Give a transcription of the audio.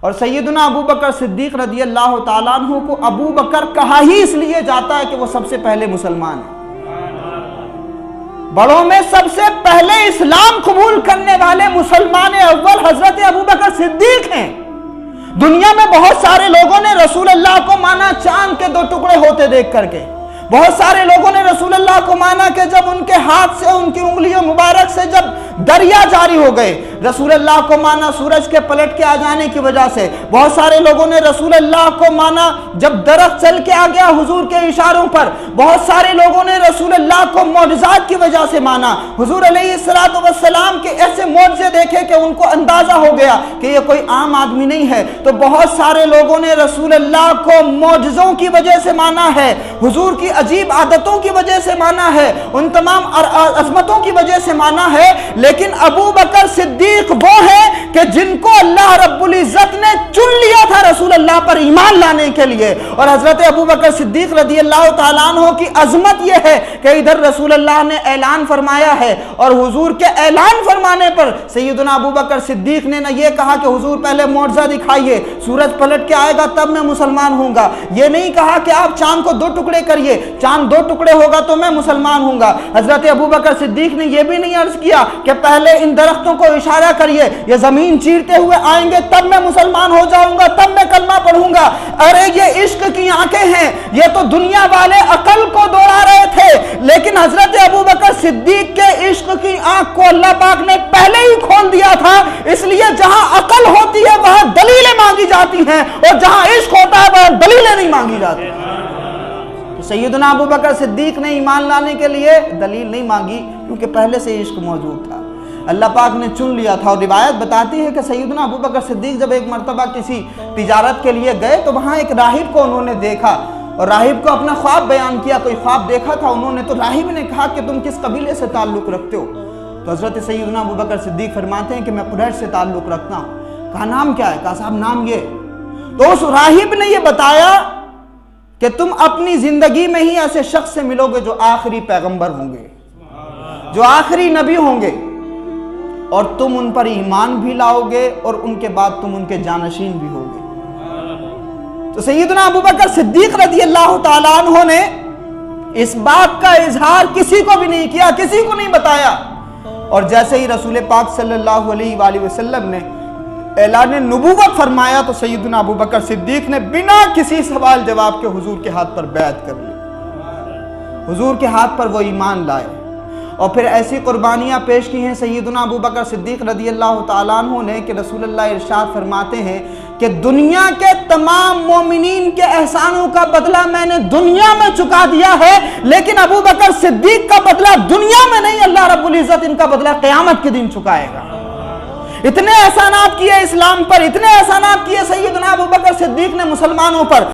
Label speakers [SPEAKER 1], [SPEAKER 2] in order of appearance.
[SPEAKER 1] اور سیدنا ابو بکر صدیق رضی اللہ تعالیٰ عنہ کو ابو بکر کہا ہی اس لیے جاتا ہے کہ وہ سب سے پہلے مسلمان ہیں۔ بڑوں میں سب سے پہلے اسلام قبول کرنے والے مسلمان اول حضرت ابو بکر صدیق ہیں۔ دنیا میں بہت سارے لوگوں نے رسول اللہ کو مانا چاند کے دو ٹکڑے ہوتے دیکھ کر کے، بہت سارے لوگوں نے رسول اللہ کو مانا کہ جب ان کے ہاتھ سے، ان کی انگلیوں مبارک سے جب دریا جاری ہو گئے، رسول اللہ کو مانا سورج کے پلٹ کے آ جانے کی وجہ سے، بہت سارے لوگوں نے رسول اللہ کو مانا جب درخت چل کے آ گیا حضور کے اشاروں پر، بہت سارے لوگوں نے رسول اللہ کو معجزات کی وجہ سے مانا، حضور علیہ السلام کے ایسے معجزے دیکھے کہ ان کو اندازہ ہو گیا کہ یہ کوئی عام آدمی نہیں ہے، تو بہت سارے لوگوں نے رسول اللہ کو معجزوں کی وجہ سے مانا ہے، حضور کی عجیب عادتوں کی وجہ سے مانا ہے، ان تمام عظمتوں کی وجہ سے مانا ہے، لیکن ابو بکر صدیق وہ ہیں کہ جن کو اللہ رب العزت نے چن لیا تھا رسول اللہ پر ایمان لانے کے لیے۔ اور حضرت ابو بکر صدیق رضی اللہ تعالیٰ عنہ کی عظمت یہ ہے کہ ادھر رسول اللہ نے اعلان فرمایا ہے، اور حضور کے اعلان فرمانے پر سیدنا ابو بکر صدیق نے نہ یہ کہا کہ حضور پہلے معجزہ دکھائیے، سورج پلٹ کے آئے گا تب میں مسلمان ہوں گا، یہ نہیں کہا کہ آپ چاند کو 2 ٹکڑے کریے، چاند 2 ٹکڑے ہوگا تو میں مسلمان ہوں گا۔ حضرت ابو بکر صدیق نے یہ بھی نہیں عرض کیا کہ پہلے ان درختوں کو اشارہ کریے، یہ زمین چیرتے ہوئے آئیں گے تب میں مسلمان ہو جاؤں گا، تب میں کلمہ پڑھوں گا۔ ارے یہ عشق کی آنکھیں ہیں، یہ تو دنیا والے عقل کو دوڑا رہے تھے، لیکن حضرت ابو بکر صدیق کے عشق کی آنکھ کو اللہ پاک نے پہلے ہی کھول دیا تھا، اس لیے جہاں عقل ہوتی ہے وہاں دلیلیں مانگی جاتی ہیں، اور جہاں عشق ہوتا ہے وہاں دلیلیں نہیں مانگی جاتی۔ سیدنا ابو بکر صدیق نے ایمان لانے کے لیے دلیل نہیں مانگی کیونکہ پہلے سے عشق موجود تھا، اللہ پاک نے چن لیا تھا۔ اور روایت بتاتی ہے کہ سیدنا ابو بکر صدیق جب ایک مرتبہ کسی تجارت کے لیے گئے تو وہاں ایک راہب کو انہوں نے دیکھا، اور راہب کو اپنا خواب بیان کیا، کوئی خواب دیکھا تھا انہوں نے، تو راہب نے کہا کہ تم کس قبیلے سے تعلق رکھتے ہو؟ تو حضرت سیدنا ابو بکر صدیق فرماتے ہیں کہ میں قریش سے تعلق رکھتا ہوں۔ کہا نام کیا ہے؟ کہا صاحب نام یہ۔ تو اس راہب نے یہ بتایا کہ تم اپنی زندگی میں ہی ایسے شخص سے ملو گے جو آخری پیغمبر ہوں گے، جو آخری نبی ہوں گے، اور تم ان پر ایمان بھی لاؤ گے اور ان کے بعد تم ان کے جانشین بھی ہوگے۔ تو سیدنا ابو بکر صدیق رضی اللہ تعالیٰ عنہ نے اس بات کا اظہار کسی کو بھی نہیں کیا، کسی کو نہیں بتایا، اور جیسے ہی رسول پاک صلی اللہ علیہ وآلہ وسلم نے اعلان نبوت فرمایا تو سیدنا ابو بکر صدیق نے بنا کسی سوال جواب کے حضور کے ہاتھ پر بیعت کر لی، حضور کے ہاتھ پر وہ ایمان لائے، اور پھر ایسی قربانیاں پیش کی ہیں سیدنا ابو بکر صدیق رضی اللہ تعالیٰ عنہ نے کہ رسول اللہ ارشاد فرماتے ہیں کہ دنیا کے تمام مومنین کے احسانوں کا بدلہ میں نے دنیا میں چکا دیا ہے، لیکن ابو بکر صدیق کا بدلہ دنیا میں نہیں، اللہ رب العزت ان کا بدلہ قیامت کے دن چکائے گا۔ اتنے احسانات کیے اسلام پر، اتنے احسانات کیے سیدنا ابو بکر صدیق نے مسلمانوں پر۔